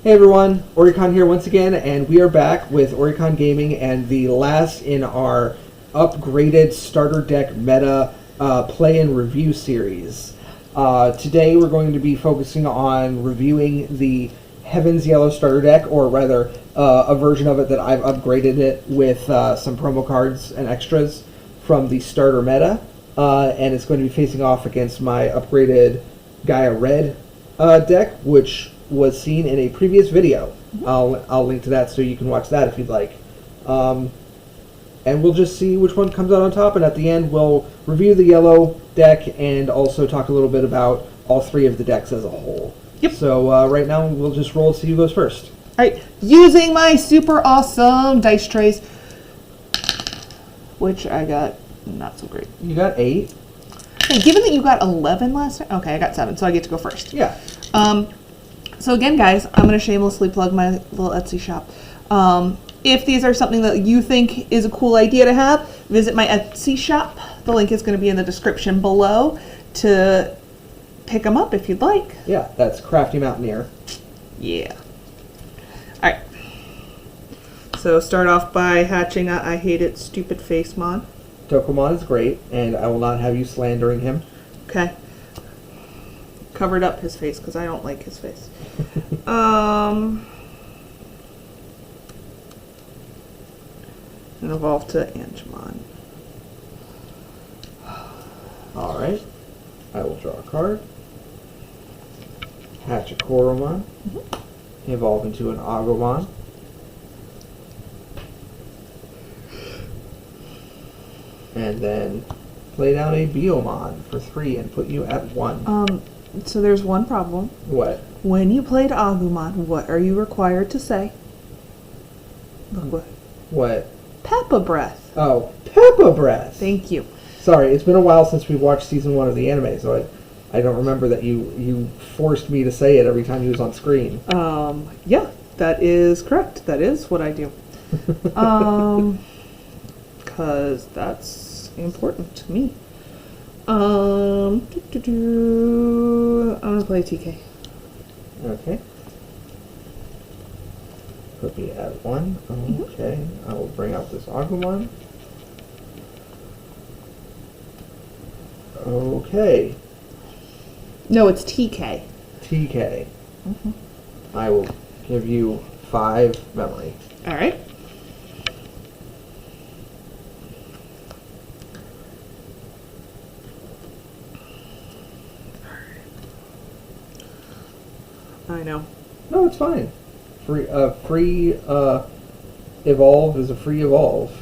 Hey everyone, Oricon here once again, and we are back with Oricon Gaming and the last in our upgraded starter deck meta play and review series. Today we're going to be focusing on reviewing the Heaven's Yellow starter deck, or rather a version of it that I've upgraded it with some promo cards and extras from the starter meta, and it's going to be facing off against my upgraded Gaia Red deck, which was seen in a previous video. I'll link to that so you can watch that if you'd like. And we'll just see which one comes out on top, and at the end we'll review the yellow deck and also talk a little bit about all three of the decks as a whole. Yep. So right now we'll just roll to see who goes first. Alright, using my super awesome dice trays, which I got not so great. You got 8. Hey, given that you got 11 last time, okay, I got 7, so I get to go first. Yeah. So again, guys, I'm going to shamelessly plug my little Etsy shop. If these are something that you think is a cool idea to have, visit my Etsy shop. The link is going to be in the description below to pick them up if you'd like. Yeah, that's Crafty Mountaineer. Yeah. Alright. So start off by hatching a I Hate It Stupid Face Mon. Tokomon is great, and I will not have you slandering him. Okay. Covered up his face because I don't like his face. And evolve to Angemon. Alright. I will draw a card. Hatch a Koromon. Evolve into an Agumon. And then play down a Biomon for 3 and put you at 1. So there's one problem. What? When you played Agumon, what are you required to say? Look What? Peppa Breath. Oh, Peppa Breath! Thank you. Sorry, it's been a while since we watched season 1 of the anime, so I don't remember that you forced me to say it every time he was on screen. Yeah, that is correct. That is what I do. Because that's important to me. I'm gonna play TK. Okay. Put me at 1. Okay. I will bring out this Agumon. Okay. No, it's TK. TK. I will give you 5 memory. All right. I know. No, it's fine. Free evolve is a free evolve.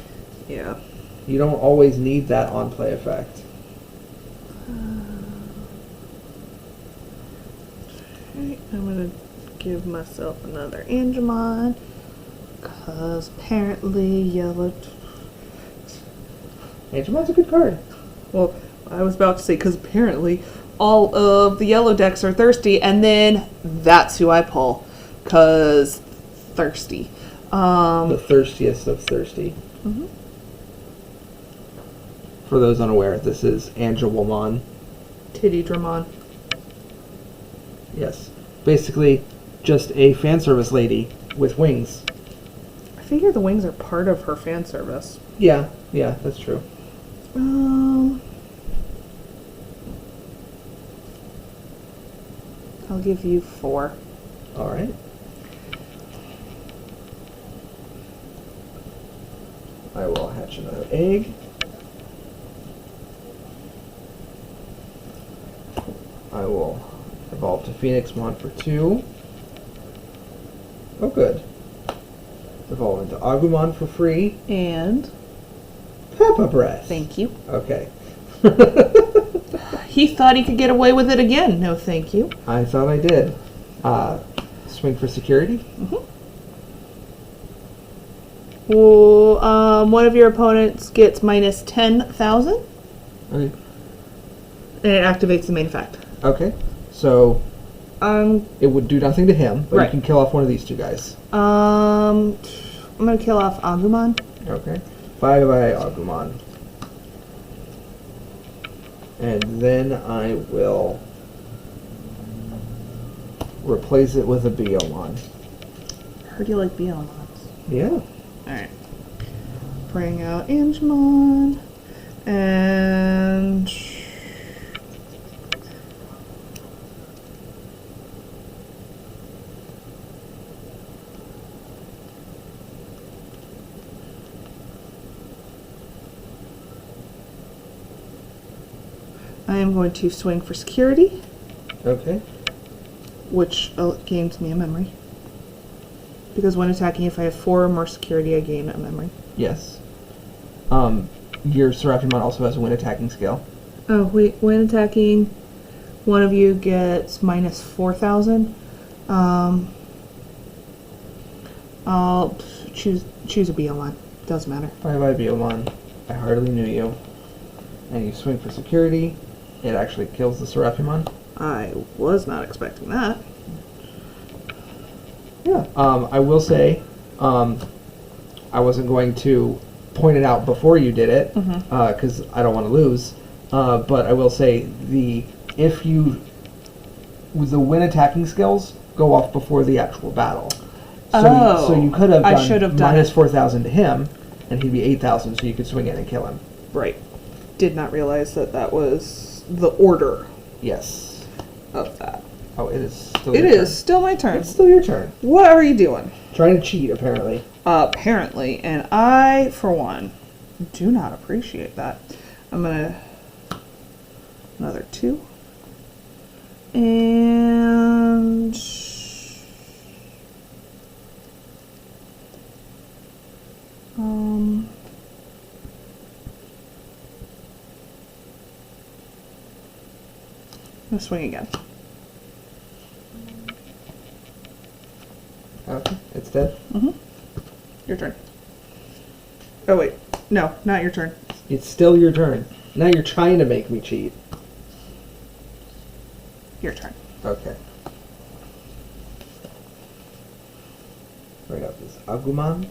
Yeah. You don't always need that on play effect. Okay, I'm gonna give myself another Angemon because apparently yellow. Angemon's a good card. Well, I was about to say because apparently all of the yellow decks are thirsty, and then that's who I pull because thirsty. The thirstiest of thirsty. For those unaware, this is Angelwomon. Titty Dramon. Yes. Basically, just a fan service lady with wings. I figure the wings are part of her fan service. Yeah, that's true. I'll give you 4. Alright. I will hatch another egg. I will evolve to Phoenixmon for 2. Oh, good. Evolve into Agumon for free. And Peppa Breath. thank you. Okay. He thought he could get away with it again. No, thank you. I thought I did. Swing for security. Well, one of your opponents gets minus 10,000. Okay. And it activates the main effect. Okay. So Um, it would do nothing to him, but Right. you can kill off one of these two guys. I'm gonna kill off Agumon. Okay. Bye-bye, Agumon. And then I will replace it with a Biomon. Heard you like Beelmons. Yeah. Alright. Bring out Angemon. And... I am going to swing for security, Okay. which gains me a memory. Because when attacking, if I have 4 or more security, I gain a memory. Yes. Your Seraphimon also has a win attacking skill. Oh, wait, when attacking, one of you gets minus 4,000. I'll choose a BL1. Doesn't matter. Bye-bye, Beomon. I hardly knew you. And you swing for security. It actually kills the Seraphimon. I was not expecting that. Yeah. I will say, I wasn't going to point it out before you did it, because I don't want to lose. But I will say, the win attacking skills go off before the actual battle. So you could have done minus 4,000 to him, and he'd be 8,000, so you could swing in and kill him. Right. Did not realize that was the order Yes. of that. Oh, it is still It your turn. is still my turn. It's still your turn. What are you doing? Trying to cheat, apparently. Apparently, and I, for one, do not appreciate that. I'm gonna another 2, and I'm gonna swing again. Okay, it's dead. Your turn. Oh wait, no, not your turn. It's still your turn. Now you're trying to make me cheat. Your turn. Okay. Bring up this Agumon.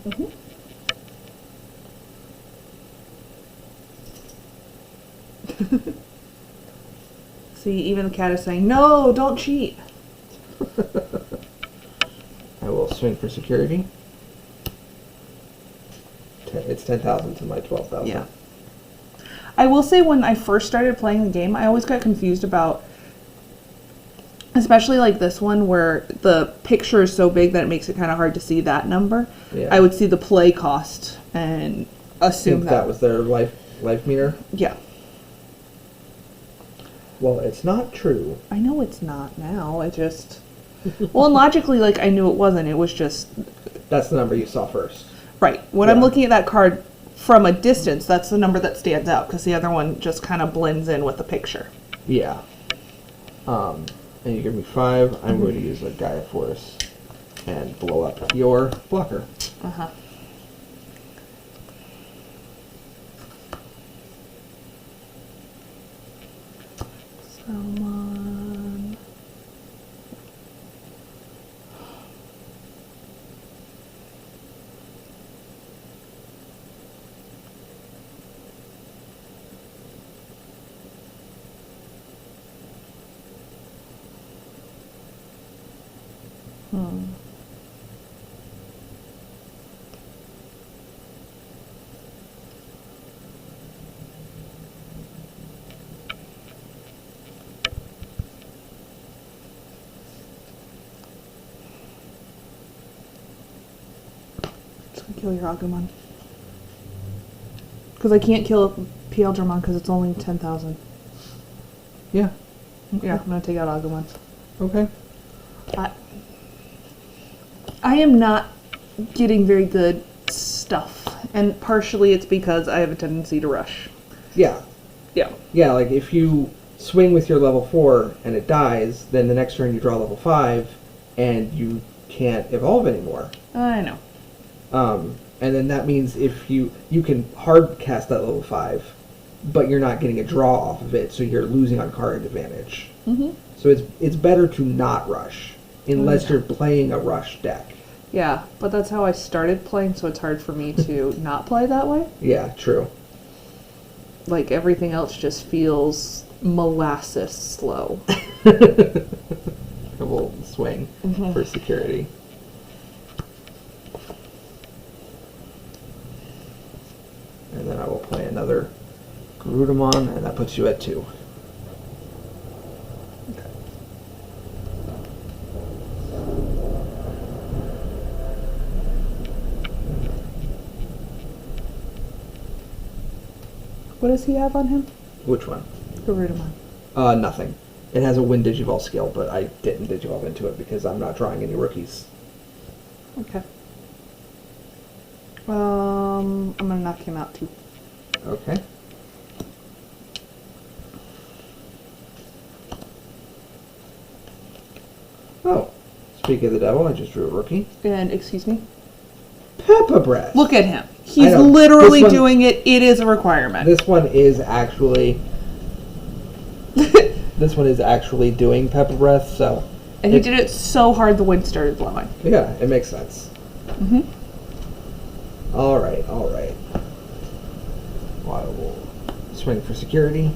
See, even the cat is saying, "No, don't cheat." I will swing for security. It's 10,000 to my 12,000. Yeah. I will say when I first started playing the game, I always got confused about, especially like this one where the picture is so big that it makes it kind of hard to see that number. Yeah. I would see the play cost and assume Think that was their life meter. Yeah. Well, it's not true. I know it's not now. I just... Well, and logically, like, I knew it wasn't. It was just... That's the number you saw first. Right. When I'm looking at that card from a distance, that's the number that stands out, because the other one just kind of blends in with the picture. Yeah. And you give me 5. I'm going to use a Gaia Force and blow up your blocker. Uh-huh. Salmon. Just gonna kill your Agumon. Because I can't kill Pieldramon because it's only 10,000. Yeah. Okay. Yeah, I'm gonna take out Agumon. Okay. I am not getting very good stuff, and partially it's because I have a tendency to rush. Yeah. Yeah. Yeah, like if you swing with your level 4 and it dies, then the next turn you draw level 5 and you can't evolve anymore. I know. And then that means if you can hard cast that level 5, but you're not getting a draw off of it, so you're losing on card advantage. So it's better to not rush, unless you're playing a rush deck. Yeah, but that's how I started playing, so it's hard for me to not play that way. Yeah, true. Like, everything else just feels molasses slow. A little swing for security. Garudamon, and that puts you at 2. What does he have on him? Which one? Garudamon. Nothing. It has a Wind Digivolve skill, but I didn't Digivolve into it because I'm not drawing any rookies. Okay. I'm gonna knock him out too. Okay. Oh, speaking of the devil, I just drew a rookie. And excuse me? Peppa Breath. Look at him. He's know. literally This one- doing it. It is a requirement. This one is actually... this one is actually doing Peppa Breath, so... And he did it so hard the wind started blowing. Yeah, it makes sense. Mm-hmm. Alright, alright. Well, I will swing for security.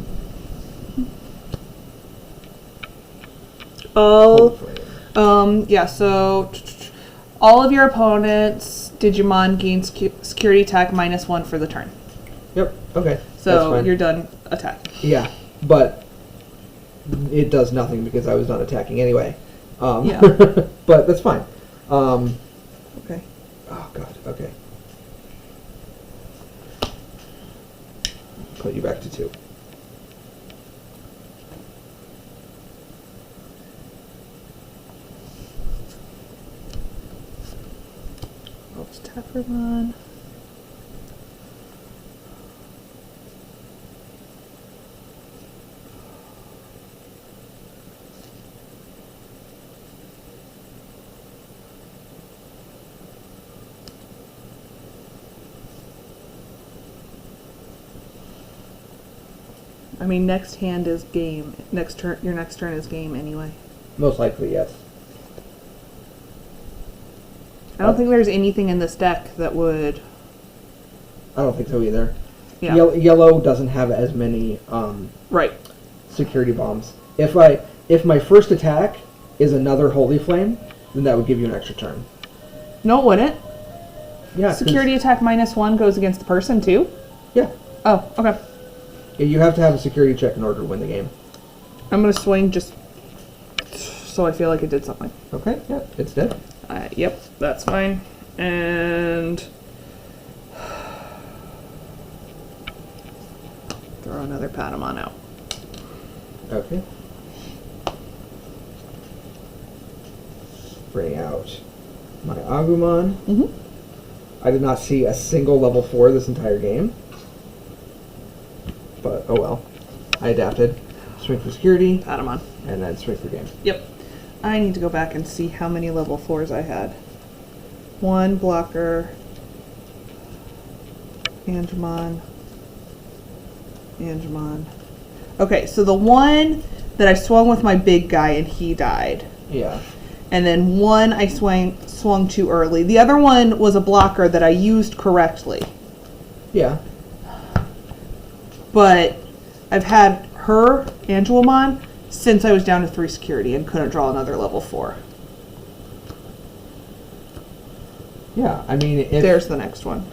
Oh, yeah, so all of your opponents' Digimon gain security attack -1 for the turn. Yep, okay. So you're done attacking. Yeah, but it does nothing because I was done attacking anyway. Yeah. But that's fine. Okay. Oh, God, okay. Put you back to 2. Oops, Taffermon. I mean, next hand is game. Next turn, your next turn is game anyway. Most likely, yes. I don't think there's anything in this deck that would. I don't think so either. Yeah. Yellow doesn't have as many Right. security bombs. If my first attack is another Holy Flame, then that would give you an extra turn. No, it wouldn't. Yeah. 'cause- Security attack -1 goes against the person too. Yeah. Oh, okay. Yeah, you have to have a security check in order to win the game. I'm gonna swing just so I feel like it did something. Okay. Yeah, it's dead. Yep, that's fine. And throw another Patamon out. Okay. Bring out my Agumon. Mm-hmm. I did not see a single level 4 this entire game. But, oh well. I adapted. Swing for security, Patamon. and then swing for game. Yep. I need to go back and see how many level 4s I had. 1 blocker. Angemon. Okay, so the one that I swung with my big guy and he died. Yeah. And then one I swung too early. The other one was a blocker that I used correctly. Yeah. But I've had her, Angelamon, since I was down to 3 security and couldn't draw another level 4. Yeah, I mean, if There's the next one.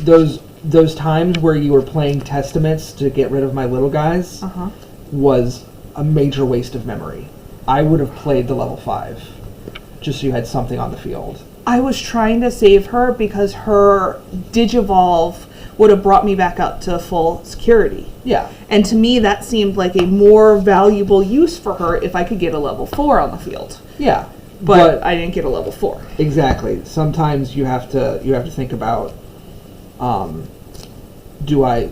those times where you were playing Testaments to get rid of my little guys Uh-huh. was a major waste of memory. I would have played the level 5, just so you had something on the field. I was trying to save her because her Digivolve would have brought me back up to full security. Yeah. And to me, that seemed like a more valuable use for her if I could get a level 4 on the field. Yeah. But I didn't get a level 4. Exactly. Sometimes you have to think about, do I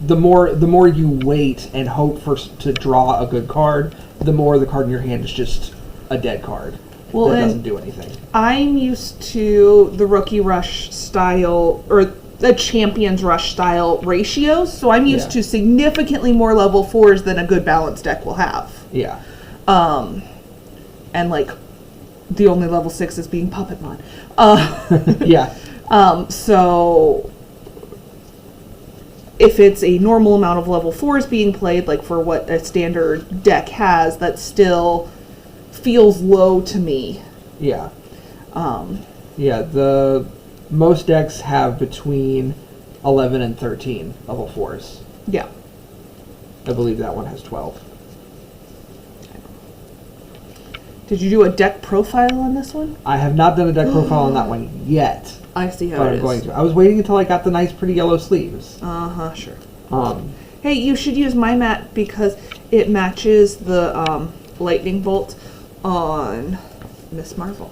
the more you wait and hope to draw a good card, the more the card in your hand is just a dead card. Well, that and doesn't do anything. I'm used to the Rookie Rush style, or the Champions Rush style ratios, so I'm used to significantly more level 4s than a good balanced deck will have. Yeah. And like, the only level 6 is being Puppetmon. Yeah. So if it's a normal amount of level 4s being played, like for what a standard deck has, that still feels low to me. Yeah. Yeah, the most decks have between 11 and 13 level 4s. Yeah. I believe that one has 12. Did you do a deck profile on this one? I have not done a deck profile on that one yet. I see how But it I'm is. going to. I was waiting until I got the nice, pretty yellow sleeves. Sure. Um, Hey, you should use my mat because it matches the lightning bolt on Miss Marvel.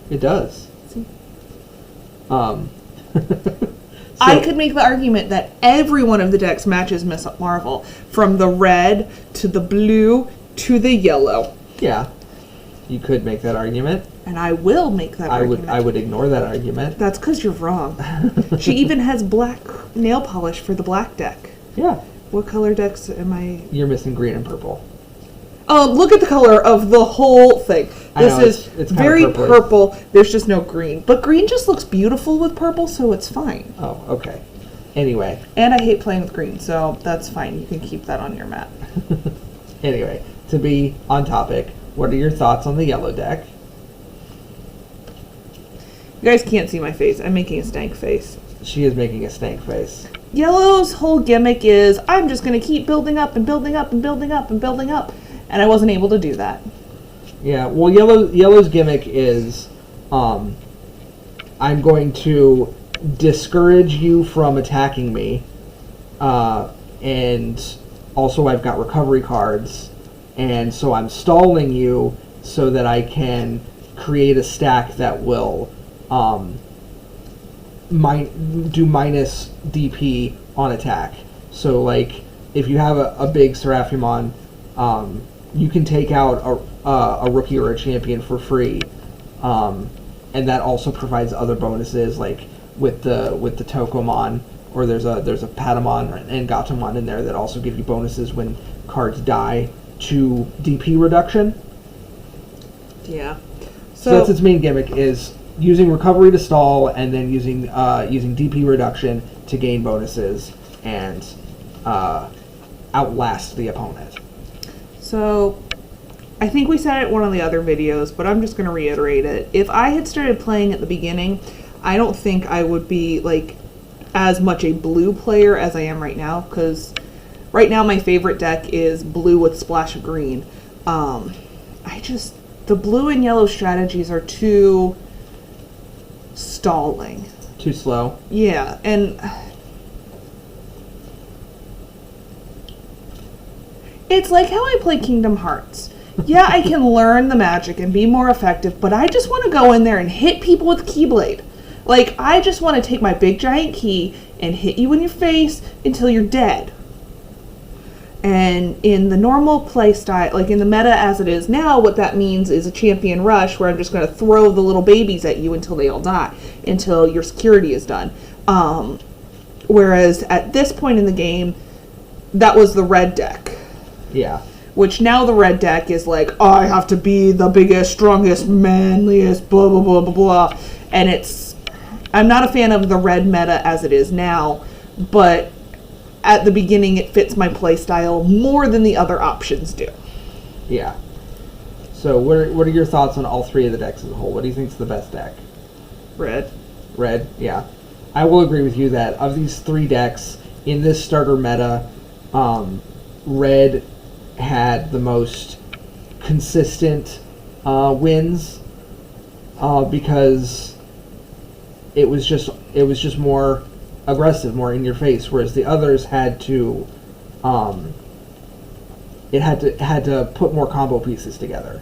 it does. See? So- I could make the argument that every one of the decks matches Miss Marvel, from the red to the blue to the yellow. Yeah, you could make that argument. And I will make that argument. I would ignore that argument. That's because you're wrong. She even has black nail polish for the black deck. Yeah, What color decks am I? you're missing green and purple. Look at the color of the whole thing. I This know, is it's kinda very purplish. purple. There's just no green. But green just looks beautiful with purple, so it's fine. Oh, okay. Anyway, And I hate playing with green, so that's fine. You can keep that on your mat. to be on topic, what are your thoughts on the yellow deck? You guys can't see my face. I'm making a stank face. She is making a stank face. Yellow's whole gimmick is, I'm just going to keep building up and building up and building up and building up. And I wasn't able to do that. Yeah, well, yellow's gimmick is, I'm going to discourage you from attacking me, and also I've got recovery cards, and so I'm stalling you so that I can create a stack that will do minus DP on attack. So, like, if you have a big Seraphimon, you can take out a rookie or a champion for free, and that also provides other bonuses, like with the Tokomon, or there's a Patamon and Gatomon in there that also give you bonuses when cards die to DP reduction. Yeah. So that's its main gimmick, is using recovery to stall, and then using DP reduction to gain bonuses and outlast the opponent. So, I think we said it in one of the other videos, but I'm just going to reiterate it. If I had started playing at the beginning, I don't think I would be, like, as much a blue player as I am right now, because right now my favorite deck is blue with splash of green. The blue and yellow strategies are too stalling. Too slow. Yeah, and it's like how I play Kingdom Hearts. Yeah, I can learn the magic and be more effective, but I just want to go in there and hit people with Keyblade. Like, I just want to take my big giant key and hit you in your face until you're dead. And in the normal play style, like in the meta as it is now, what that means is a champion rush where I'm just going to throw the little babies at you until they all die, until your security is done. Whereas at this point in the game, that was the red deck. Yeah. Which now the red deck is like, oh, I have to be the biggest, strongest, manliest, blah, blah, blah, blah, blah. And I'm not a fan of the red meta as it is now, but at the beginning it fits my playstyle more than the other options do. Yeah. So what are your thoughts on all three of the decks as a whole? What do you think is the best deck? Red. Red, yeah. I will agree with you that of these three decks, in this starter meta, red had the most consistent wins, because it was just more aggressive, more in your face, whereas the others had to had to put more combo pieces together.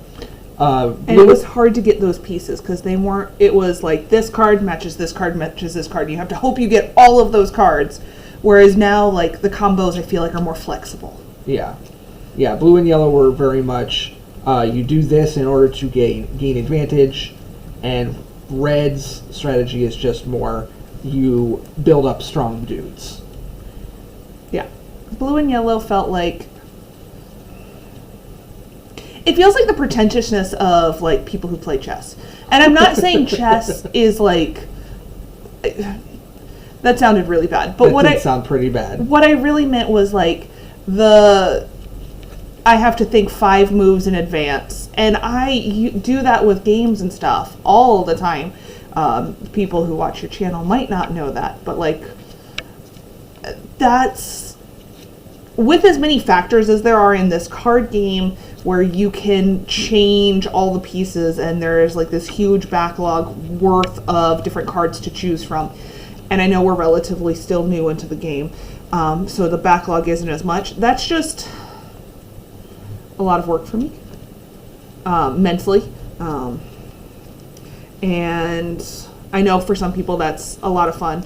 And it was hard to get those pieces because they weren't. It was like this card matches this card matches this card. You have to hope you get all of those cards. Whereas now, like, the combos, I feel like, are more flexible. Yeah, yeah. Blue and yellow were very much you do this in order to gain advantage, and red's strategy is just more you build up strong dudes. Yeah, blue and yellow felt like. It feels like the pretentiousness of, like, people who play chess. And I'm not saying chess is, like... That sounded really bad. But that did sound pretty bad. What I really meant was, like, I have to think 5 moves in advance. And I do that with games and stuff all the time. People who watch your channel might not know that. But, like, that's... with as many factors as there are in this card game, where you can change all the pieces, and there's like this huge backlog worth of different cards to choose from. And I know we're relatively still new into the game, so the backlog isn't as much. That's just a lot of work for me, mentally. And I know for some people that's a lot of fun.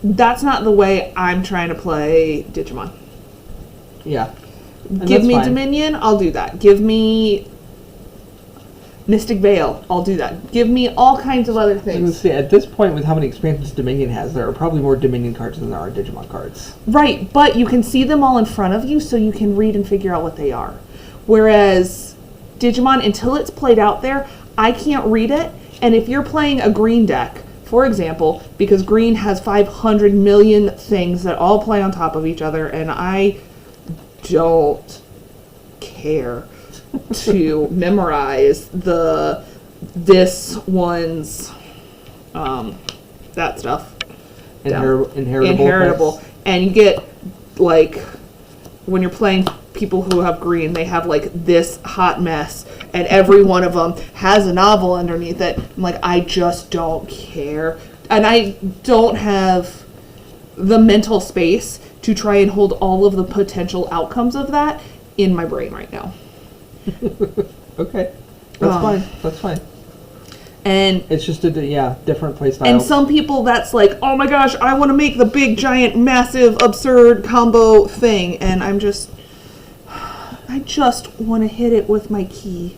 That's not the way I'm trying to play Digimon. Yeah. Give me Dominion, I'll do that. Give me Mystic Veil, I'll do that. Give me all kinds of other things. See, at this point, with how many expansions Dominion has, there are probably more Dominion cards than there are Digimon cards. Right, but you can see them all in front of you, so you can read and figure out what they are. Whereas Digimon, until it's played out there, I can't read it. And if you're playing a green deck, for example, because green has 500 million things that all play on top of each other, and I don't care to memorize this one's that stuff. Inheritable. And you get, like, when you're playing people who have green, they have like this hot mess, and every one of them has a novel underneath it. I'm like, I just don't care, and I don't have the mental space to try and hold all of the potential outcomes of that in my brain right now. Okay, that's fine. And it's just a different play style. And some people, that's like, oh my gosh, I want to make the big, giant, massive, absurd combo thing, and I just want to hit it with my key.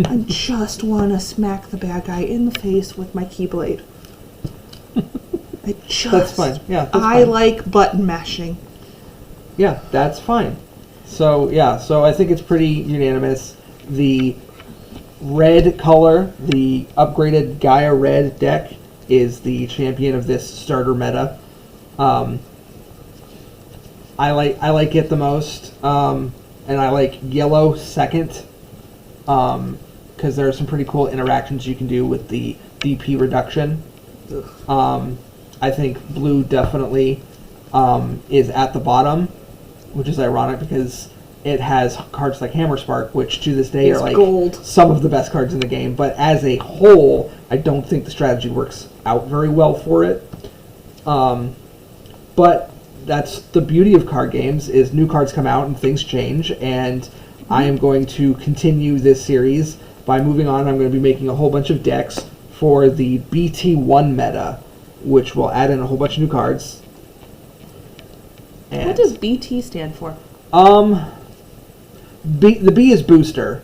I just want to smack the bad guy in the face with my keyblade. That's fine. Yeah, that's I fine. like button mashing. Yeah, that's fine. So I think it's pretty unanimous. The red color, the upgraded Gaia Red deck, is the champion of this starter meta. I like it the most, and I like yellow second, because there are some pretty cool interactions you can do with the DP reduction. I think blue definitely is at the bottom, which is ironic because it has cards like Hammer Spark, which to this day are like gold. Some of the best cards in the game. But as a whole, I don't think the strategy works out very well for it. But that's the beauty of card games, is new cards come out and things change. And I am going to continue this series by moving on. I'm going to be making a whole bunch of decks for the BT1 meta, which will add in a whole bunch of new cards. And what does BT stand for? The B is booster.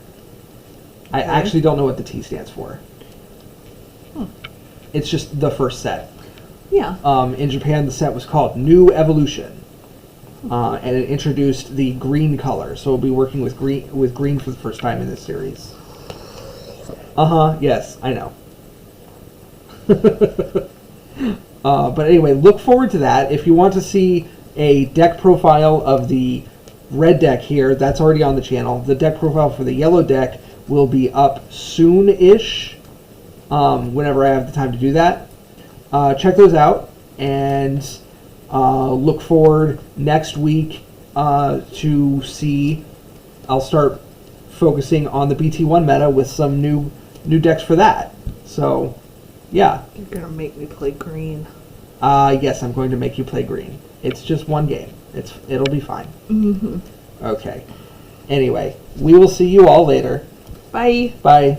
I Okay. actually don't know what the T stands for. It's just the first set. Yeah. In Japan, the set was called New Evolution, and it introduced the green color. So we'll be working with green for the first time in this series. Yes, I know. But anyway, look forward to that. If you want to see a deck profile of the red deck here, that's already on the channel. The deck profile for the yellow deck will be up soon-ish, whenever I have the time to do that. Check those out, and look forward next week to see. I'll start focusing on the BT1 meta with some new decks for that. So, yeah. You're gonna make me play green. Yes, I'm going to make you play green. It's just one game. It'll be fine. Mm-hmm. Okay. Anyway, we will see you all later. Bye. Bye.